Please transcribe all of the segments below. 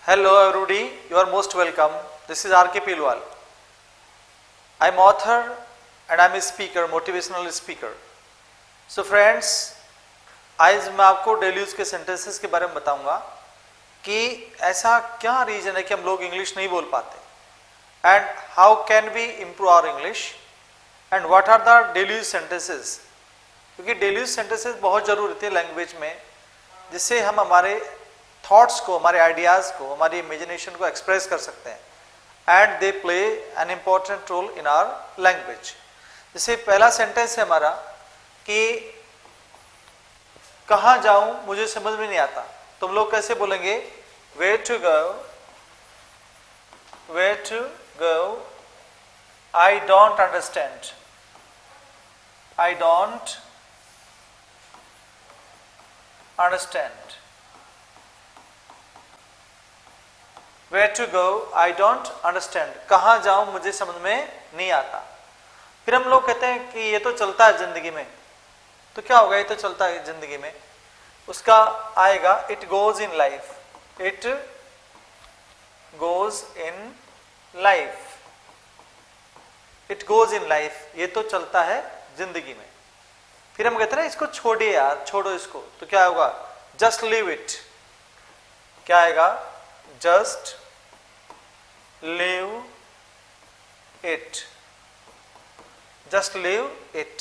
Hello everybody, you are most welcome. This is R.K. Pilwal. I am author and I am a speaker, motivational speaker. So friends, आज मैं आपको daily use के sentences के बारे में बताऊंगा कि ऐसा क्या रीजन है कि हम लोग इंग्लिश नहीं बोल पाते and how can we improve our English and what are the daily use sentences, क्योंकि डेली यूज सेंटेंसेस बहुत जरूरी होते हैं लैंग्वेज में, जिससे हम हमारे थॉट्स को, हमारे आइडियाज को, हमारी इमेजिनेशन को एक्सप्रेस कर सकते हैं and they play an important role in our language. जैसे पहला सेंटेंस है हमारा कि कहाँ जाऊं मुझे समझ में नहीं आता, तुम लोग कैसे बोलेंगे? Where to go, where to go, I don't understand, I don't understand. Where to go? I don't understand. कहाँ जाऊं मुझे समझ में नहीं आता। फिर हम लोग कहते हैं कि ये तो चलता है जिंदगी में, तो क्या होगा? ये तो चलता है जिंदगी में, उसका आएगा it goes in life, it goes in life, it goes in life, ये तो चलता है जिंदगी में। फिर हम कहते हैं इसको छोड़िए यार, छोड़ो इसको, तो क्या होगा? just leave it। क्या आएगा? just leave it, just leave it।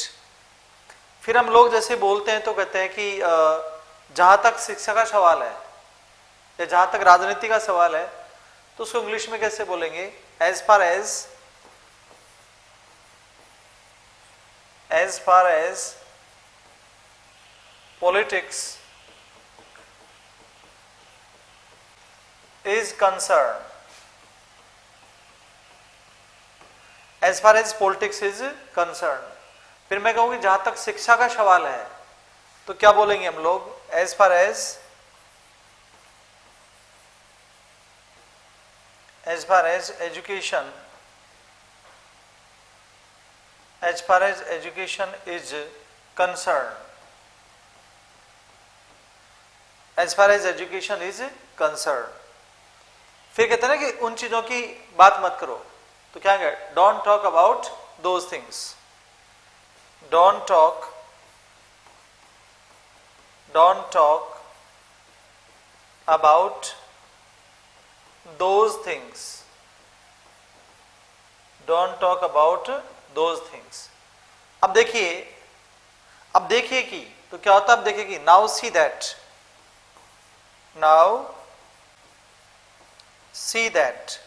फिर हम लोग जैसे बोलते हैं तो कहते हैं कि जहां तक शिक्षा का सवाल है या जहां तक राजनीति का सवाल है तो उसको इंग्लिश में कैसे बोलेंगे? as far as politics is concerned, as far as politics is concerned। फिर मैं कहूँगी जहां तक शिक्षा का सवाल है तो क्या बोलेंगे हम लोग? as far as education, as far as education is concerned, as far as education is concerned। फिर कहते हैं ना कि उन चीजों की बात मत करो, तो क्या है? Don't talk about those things, don't talk about those things, don't talk about those things. अब देखिए कि तो क्या होता है? अब देखिए कि now see that, now see that,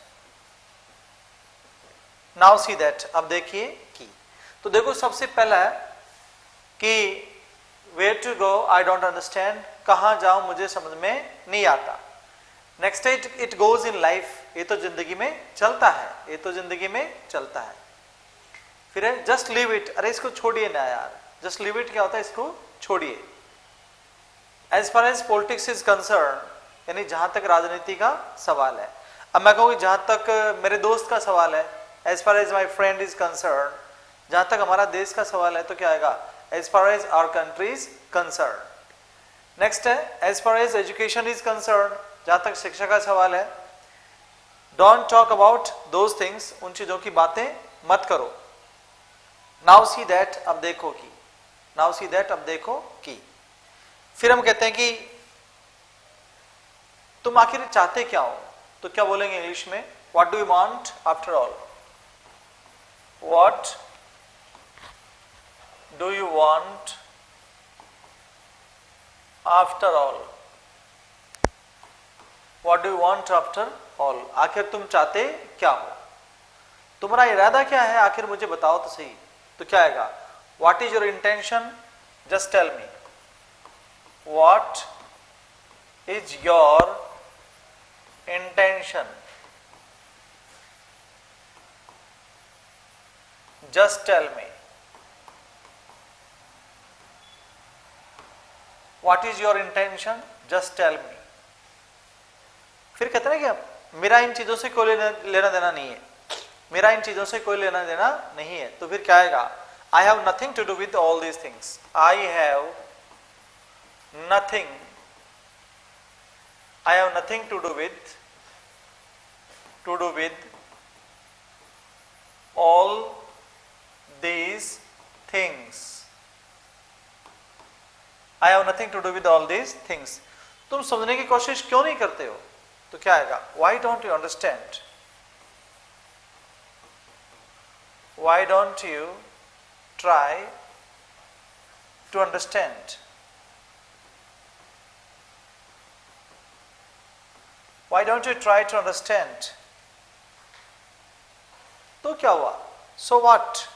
now see that। अब देखिए कि, तो देखो सबसे पहला है कि where to go I don't understand, कहाँ जाऊं मुझे समझ में नहीं आता। नेक्स्ट है it goes in life, ये तो जिंदगी में चलता है, ये तो जिंदगी में चलता है। फिर है just leave it, अरे इसको छोड़िए ना यार, just leave it क्या होता है? इसको छोड़िए। as far as politics is concerned, यानी जहां तक राजनीति का सवाल है। अब मैं कहूँ जहां तक मेरे दोस्त का सवाल है, as far as my friend is concerned, जहां तक हमारा देश का सवाल है तो क्या आएगा? as far as our country is concerned। Next है as far as education is concerned, जहां तक शिक्षा का सवाल है, don't talk about those things, उन चीजों की बातें मत करो। now see that, अब देखो कि, now see that, अब देखो कि। फिर हम कहते हैं कि तुम आखिर चाहते क्या हो, तो क्या बोलेंगे इंग्लिश में? What do you want after all, what do you want after all, what do you want after all, आखिर तुम चाहते क्या हो, तुम्हारा इरादा क्या है, आखिर मुझे बताओ तो सही। तो क्या आएगा? What is your intention, just tell me, what is your intention, just tell me, what is your intention, just tell me। फिर कहते हैं कि मेरा इन चीजों से कोई लेना देना नहीं है, मेरा इन चीजों से कोई लेना देना नहीं है, तो फिर क्या आएगा? I have nothing to do with all these things, I have nothing to do with to do with all these things. I have nothing to do with all these things. तुम समझने की कोशिश क्यों नहीं करते हो? तो क्या आएगा? Why don't you understand? Why don't you try to understand? Why don't you try to understand? तो क्या हुआ? So what?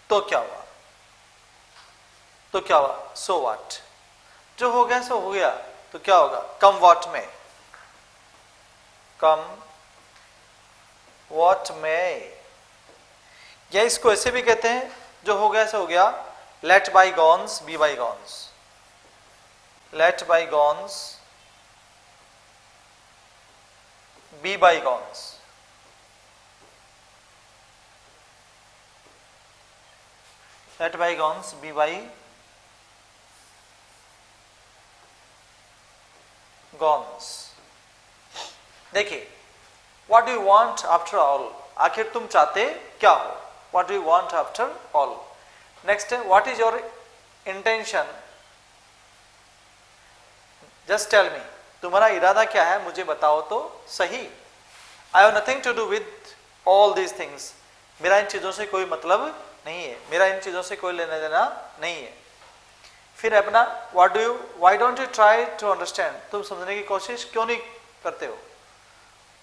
तो क्या हुआ? तो क्या हुआ? So what? जो हो गया सो हो गया, तो क्या होगा? Come what may. Come what may. या इसको ऐसे भी कहते हैं, जो हो गया सो हो गया, let bygones be bygones. Let bygones be bygones. Let bygones be bygones. देखिए, what do you want after all? आखिर तुम चाहते क्या हो? What do you want after all? Next, what is your intention? Just tell me. तुम्हारा इरादा क्या है? मुझे बताओ तो सही. I have nothing to do with all these things. मेरा इन चीजों से कोई मतलब नहीं है. मेरा इन चीजों से कोई लेना देना नहीं है. फिर अपना why don't you try to understand? तुम समझने की कोशिश क्यों नहीं करते हो?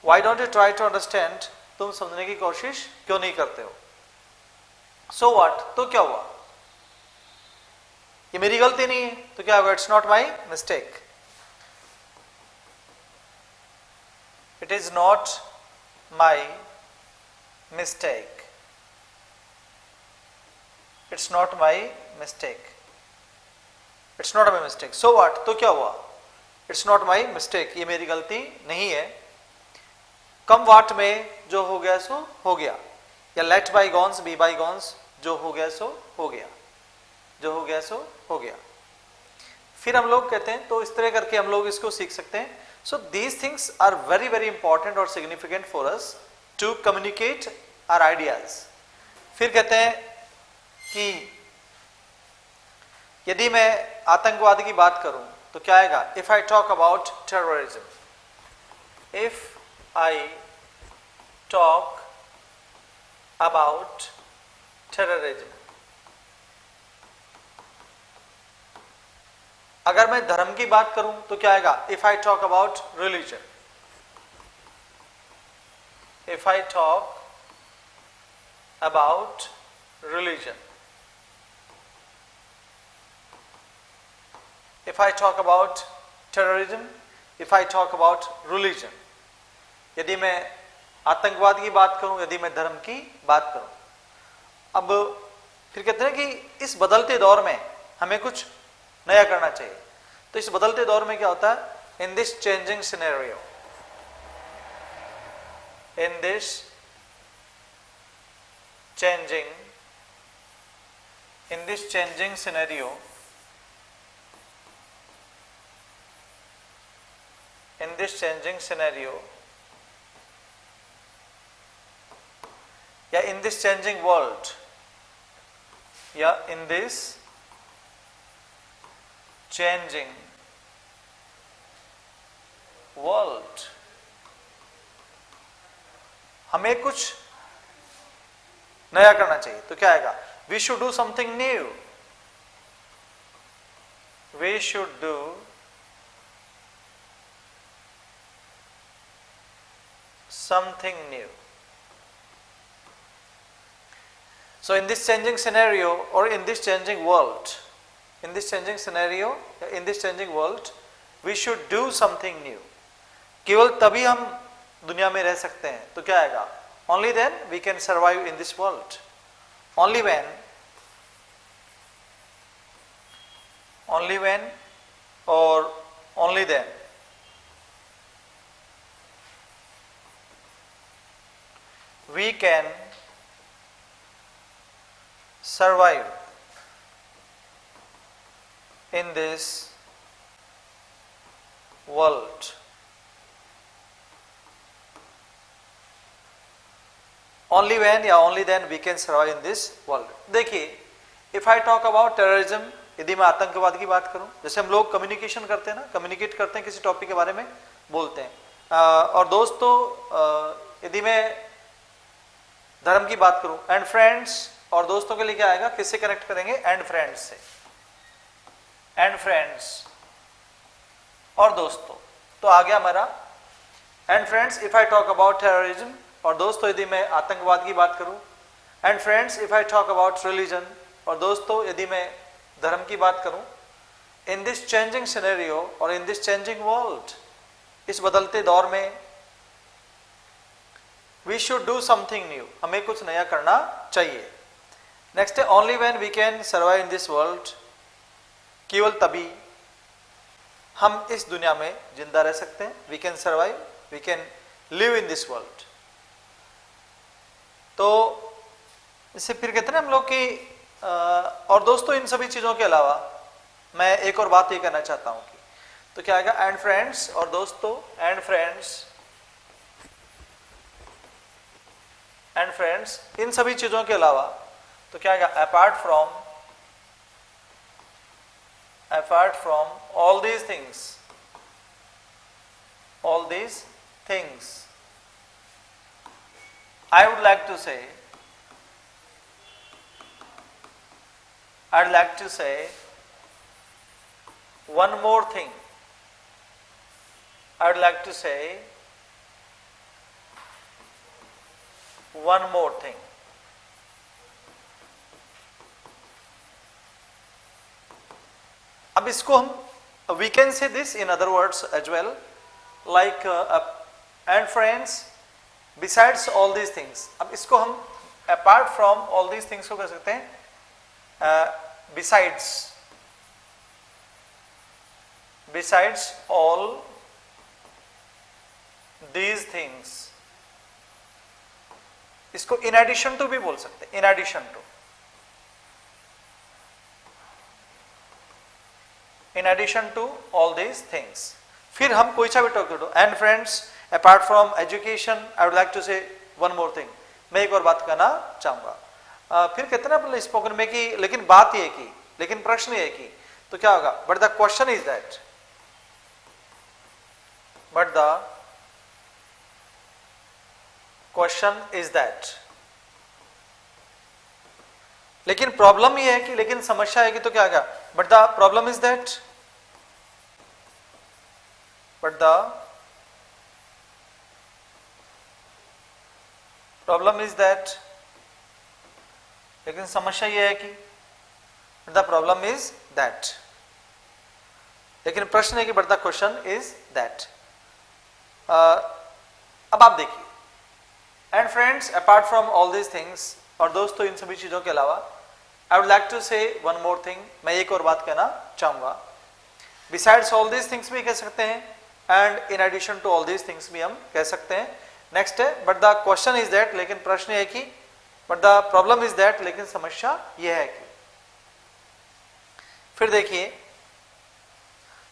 Why don't you try to understand? तुम समझने की कोशिश क्यों नहीं करते हो? So what? तो क्या हुआ? ये मेरी गलती नहीं है, तो क्या होगा? It's not my mistake. It is not my mistake. It's not my mistake. It's not my mistake. So what? तो क्या हुआ? It's not my mistake. ये मेरी गलती नहीं है. Come what may, जो हो गया सो हो गया. या let bygones be bygones, जो हो गया सो हो गया. जो हो गया सो हो गया. फिर हम लोग कहते हैं, तो इस तरह करके हम लोग इसको सीख सकते हैं. So these things are very very important or significant for us to communicate our ideas. फिर कहते हैं कि यदि मैं आतंकवाद की बात करूं तो क्या आएगा? If I talk about terrorism. If I talk about terrorism. अगर मैं धर्म की बात करूं तो क्या आएगा? If I talk about religion. If I talk about religion. If I talk about terrorism. If I talk about religion. यदि मैं आतंकवाद की बात करूं, यदि मैं धर्म की बात करूं. अब फिर कहते हैं कि इस बदलते दौर में हमें कुछ नया करना चाहिए. तो इस बदलते दौर में क्या होता है? In this changing scenario, in this changing scenario, in this changing scenario, या in this changing world, या in this changing world, हमें कुछ नया करना चाहिए. तो क्या आएगा? We should do something new. We should do something new. So in this changing scenario or in this changing world, in this changing scenario, in this changing world, we should do something new. केवल तभी हम दुनिया में रह सकते हैं. तो क्या आएगा? Only then we can survive in this world. Only when or only then we can survive in this world. Only when या only then we can survive in this world. देखिए, if I talk about terrorism, यदि मैं आतंकवाद की बात करूं, जैसे हम लोग कम्युनिकेशन करते हैं ना, कम्युनिकेट करते हैं किसी टॉपिक के बारे में बोलते हैं, और दोस्तों यदि मैं धर्म की बात करूं, एंड फ्रेंड्स, और दोस्तों के लिए क्या आएगा, किससे कनेक्ट करेंगे, एंड फ्रेंड्स से, एंड फ्रेंड्स और दोस्तों, तो आ गया हमारा and friends if I talk about terrorism, और दोस्तों यदि मैं आतंकवाद की बात करूं, and friends if I talk about religion, और दोस्तों यदि मैं धर्म की बात करूं, इन दिस चेंजिंग सिनेरियो और इन दिस चेंजिंग वर्ल्ड, इस बदलते दौर में we should do something new, हमें कुछ नया करना चाहिए। नेक्स्ट है only when we can survive in this world, केवल तभी हम इस दुनिया में जिंदा रह सकते हैं, we can survive, we can live in this world. तो इससे फिर कहते हैं हम लोग कि और दोस्तों इन सभी चीजों के अलावा मैं एक और बात ये कहना चाहता हूं कि, तो क्या आएगा, एंड फ्रेंड्स और दोस्तों, एंड फ्रेंड्स इन सभी चीजों के अलावा, तो क्या आएगा, apart from all these things, I would like to say one more thing. I would like to say one more thing. अब इसको हम, we can say this in other words as well, like and friends besides all these things. अब इसको हम apart from all these things को कह सकते हैं besides all these things, इसको in addition to भी बोल सकते हैं, in addition to all these things। फिर हम कोई सा भी टॉक करो, and friends apart from education, I would like to say one more thing, मैं एक और बात कहना चाहूंगा। फिर कहते हैं ना स्पोकन में कि लेकिन बात ये की, लेकिन प्रश्न ये की, तो क्या होगा, but the question is that, लेकिन प्रॉब्लम ये है कि, लेकिन समस्या है कि, तो क्या होगा, but the problem is that, लेकिन समस्या यह है कि द प्रॉब्लम इज दैट, लेकिन प्रश्न है कि but the question is that. अब आप देखिए, and friends apart from all these things, और दोस्तों इन सभी चीजों के अलावा, आई would like to say one more thing, मैं एक और बात कहना चाहूंगा। बिसाइड्स ऑल दीज थिंग्स भी कह सकते हैं, and in addition to all these things भी हम कह सकते हैं। नेक्स्ट है but the question is that, लेकिन प्रश्न है कि, but the problem is that, लेकिन समस्या यह है कि। फिर देखिए,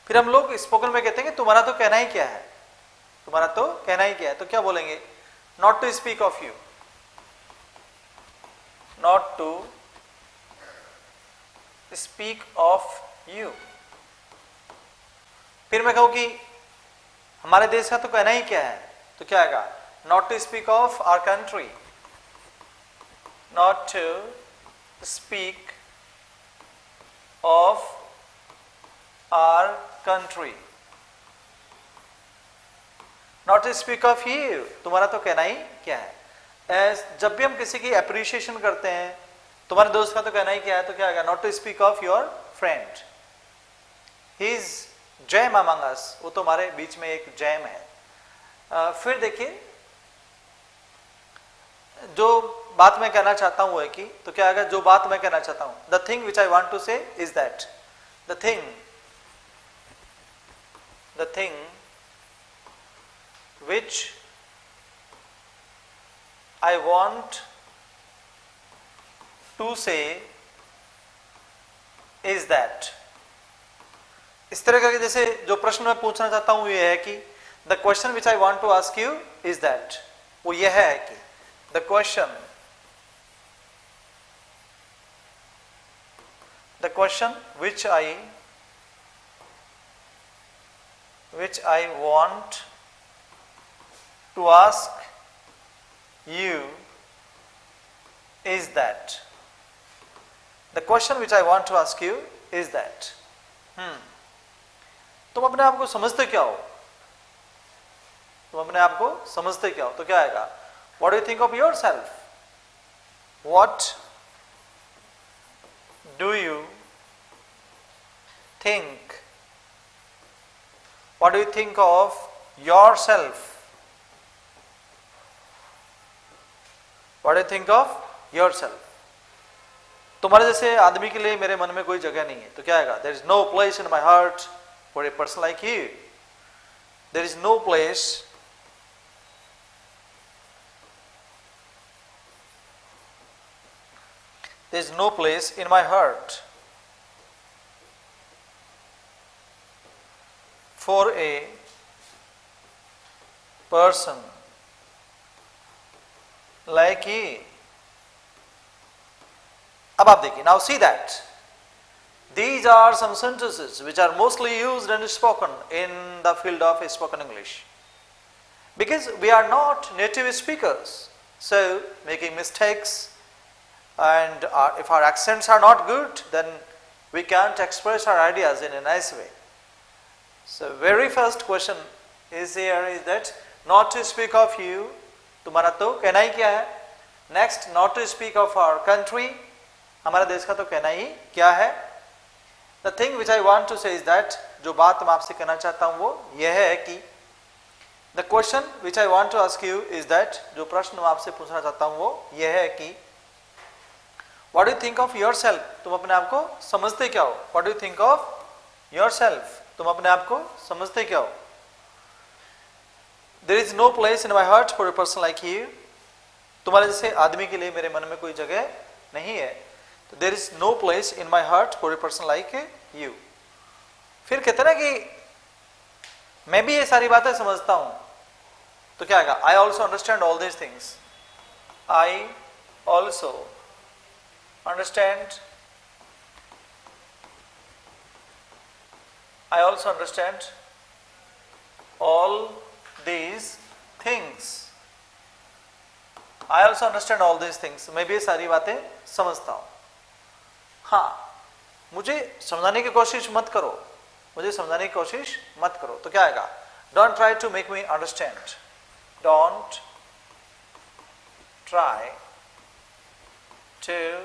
फिर हम लोग स्पोकन में कहते हैं कि तुम्हारा तो कहना ही क्या है, तुम्हारा तो कहना ही क्या है, तो क्या बोलेंगे, not to speak of you, not to speak of you. फिर मैं कहूं कि हमारे देश का तो कहना ही क्या है, तो क्या आएगा, not to speak of our country, not to speak of our country, not to speak of you, तुम्हारा तो कहना ही क्या है। जब भी हम किसी की अप्रिशिएशन करते हैं, तुम्हारे दोस्त का तो कहना ही क्या है, तो क्या आएगा, not to speak of your friend, he is gem among us, वो तुम्हारे बीच में एक जैम है। फिर देखिए, जो बात मैं कहना चाहता हूं है कि, तो क्या आएगा, जो बात मैं कहना चाहता हूं, the thing which I want to say is that, the thing which I want to say is that। इस तरह का जैसे जो प्रश्न मैं पूछना चाहता हूं ये है कि the question which I want to ask you is that, वो यह है कि the question which I want to ask you is that. The question which I want to ask you is that. तुम अपने आप को समझते क्या हो? तुम अपने आप को समझते क्या हो? तो क्या आएगा? What do you think of yourself? What do you think? What do you think of yourself? What do you think of yourself? तुम्हारे जैसे आदमी के लिए मेरे मन में कोई जगह नहीं है, तो क्या आएगा? There is no place in my heart for a person like you. There is no place in my heart for a person like you. अब आप देखिए, now see that these are some sentences which are mostly used and spoken in the field of spoken English, because we are not native speakers, so making mistakes, and if our accents are not good, then we can't express our ideas in a nice way. So very first question is here is that not to speak of you, तुम्हारा तो कहना ही क्या है. Next, not to speak of our country, हमारे देश का तो कहना ही क्या है. The thing which I want to say is that, जो बात मैं आपसे कहना चाहता हूँ वो यह है कि the question which I want to ask you is that, जो प्रश्न मैं आपसे पूछना चाहता हूँ वो यह है कि what do you think of yourself? तुम अपने आप को समझते क्या हो? What do you think of yourself? तुम अपने आप को समझते क्या हो? There is no place in my heart for a person like you. तुम्हारे जैसे आदमी के लिए मेरे मन में कोई जगह नहीं है. तो there is no place in my heart for a person like you. फिर कहते ना कि मैं भी ये सारी बातें समझता हूं, तो क्या आएगा? I also understand all these things. I also understand all these things. I also understand all these things. मैं भी ये सारी बातें समझता हूं. हाँ, मुझे समझाने की कोशिश मत करो, मुझे समझाने की कोशिश मत करो. तो क्या आएगा? Don't try to make me understand. Don't try to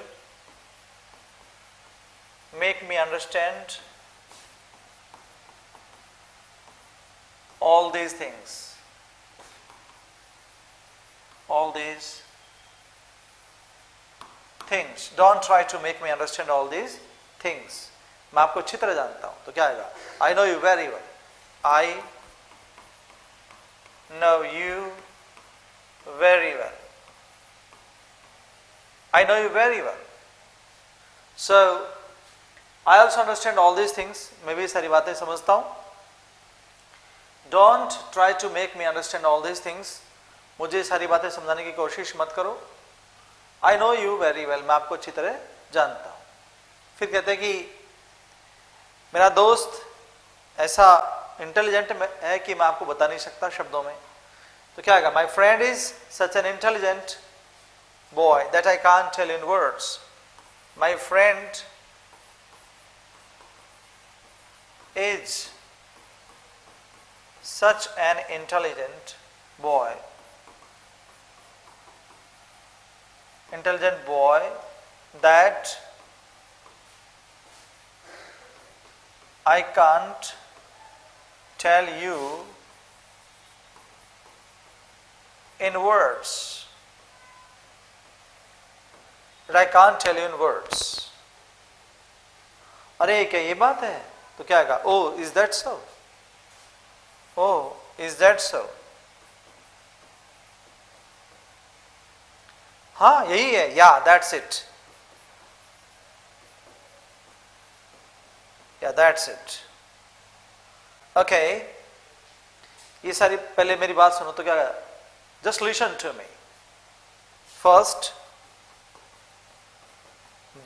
make me understand all these things. All these things. Don't try to make me understand all these things. मैं आपको अच्छी तरह जानता हूं, तो क्या आएगा? I know you very well. I know you very well. I know you very well. So I also understand all these things. मैं भी सारी बातें समझता हूं. Don't try to make me understand all these things. मुझे सारी बातें समझाने की कोशिश मत करो. I know you very well. मैं आपको अच्छी तरह जानता हूं. फिर कहते हैं कि मेरा दोस्त ऐसा इंटेलिजेंट है कि मैं आपको बता नहीं सकता शब्दों में. तो क्या आएगा? My friend is such an intelligent boy that I can't tell in words. My friend is such an intelligent boy that I can't tell you in words. That I can't tell you in words. अरे क्या ये बात है? तो क्या आएगा? Oh, is that so? Oh, is that so? हाँ यही है. Yeah, that's it. Yeah, that's it. Okay, ये सारी पहले मेरी बात सुनो तो क्या, just listen to me first,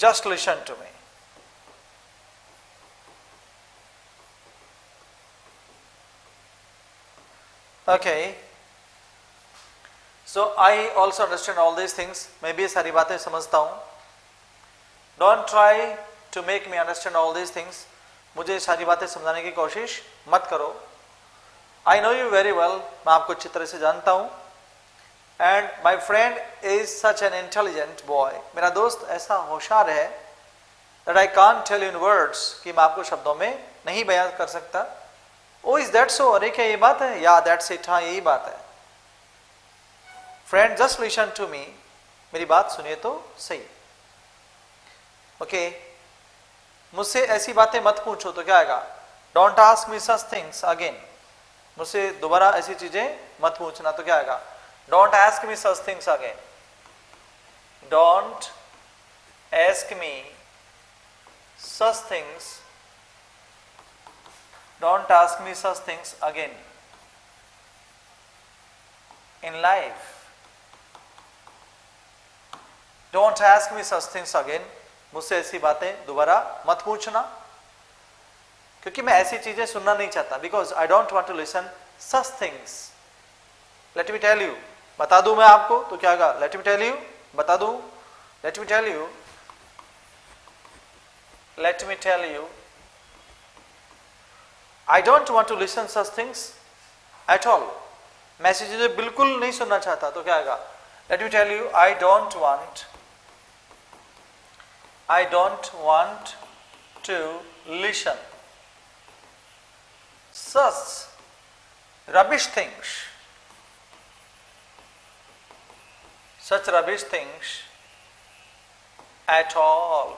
just listen to me. Okay, so I also understand all these things. मैं भी ये सारी बातें समझता हूँ. Don't try to make me understand all these things. मुझे ये सारी बातें समझाने की कोशिश मत करो. I know you very well. मैं आपको अच्छी तरह से जानता हूँ. And my friend is such an intelligent boy. मेरा दोस्त ऐसा होशियार है that I can't tell you in words, कि मैं आपको शब्दों में नहीं बयान कर सकता. Oh, is that so? अरे क्या ये बात है? Yeah, that's it. हाँ, यही बात है. Friend, just listen to me. मेरी बात सुनिए तो सही. Okay. मुझसे ऐसी बातें मत पूछो तो क्या आएगा? Don't ask me such things again. मुझसे दोबारा ऐसी चीजें मत पूछना तो क्या आएगा? Don't ask me such things again. Don't ask me such things. Don't ask me such things again in life. Don't ask me such things again. मुझसे ऐसी बातें दोबारा मत पूछना, क्योंकि मैं ऐसी चीजें सुनना नहीं चाहता. Because I don't want to listen such things. Let me tell you. बता दूं मैं आपको तो क्या होगा? Let me tell you. बता दूं. Let me tell you. Let me tell you. I don't want to listen such things at all. मैं ऐसी चीजें बिल्कुल नहीं सुनना चाहता तो क्या आएगा? Let me tell you, I don't want to listen such rubbish things. Such rubbish things at all.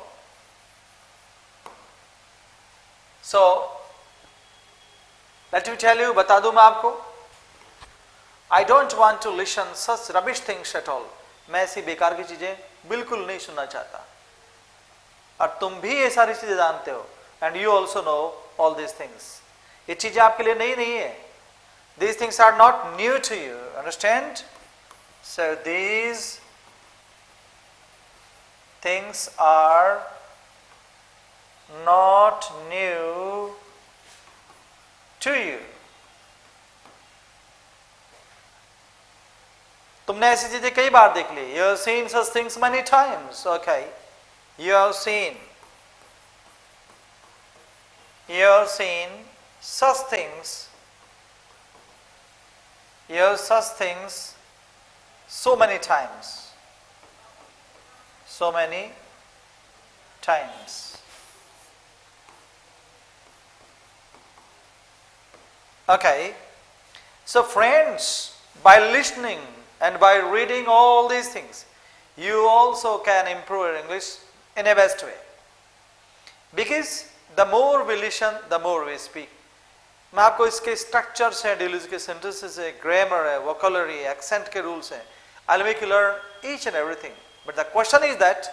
So, let me tell you, बता दूं मैं आपको, I don't want to listen such rubbish things at all. मैं ऐसी बेकार की चीजें बिल्कुल नहीं सुनना चाहता. और तुम भी ये सारी चीजें जानते हो. And you also know all these things. ये चीजें आपके लिए नई नहीं है. These things are not new to you. Understand? So these things are not new to you. तुमने ऐसी चीजें कई बार देख ली. You have seen such things many times. Okay. You have seen such things. You have such things so many times. So many times. Okay. So friends, by listening and by reading all these things, you also can improve your English in a best way. Because the more we listen, the more we speak. मैं आपको इसके structures हैं, daily के sentences है, grammar है, vocabulary है, accent के rules हैं. I'll make you learn each and everything. But the question is that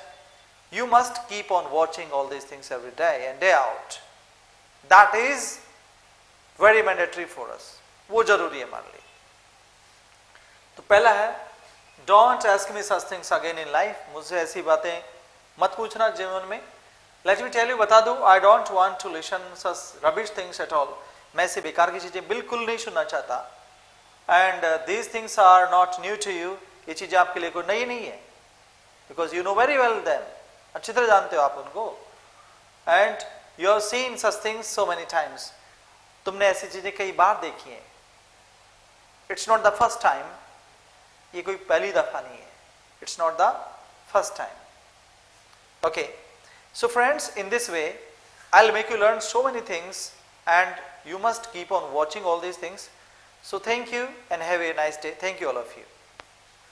you must keep on watching all these things every day and day out. That is very mandatory for us. वो जरूरी है हमारे लिए. तो पहला है, don't ask me such things again in life. मुझसे ऐसी बातें मत पूछना जीवन में. Let me tell you, बता दूं, I don't want to listen such rubbish things at all. मैं ऐसी बेकार की चीजें बिल्कुल नहीं सुनना चाहता. And these things are not new to you. ये चीजें आपके लिए कोई नई नहीं है. Because you know very well them. अच्छी तरह जानते हो आप उनको. And you have seen such things so many times. तुमने ऐसी चीजें कई बार देखी हैं. It's not the first time. ये कोई पहली दफा नहीं है. It's not the first time. Okay. So friends, in this way, I'll make you learn so many things, and you must keep on watching all these things. So thank you and have a nice day. Thank you all of you.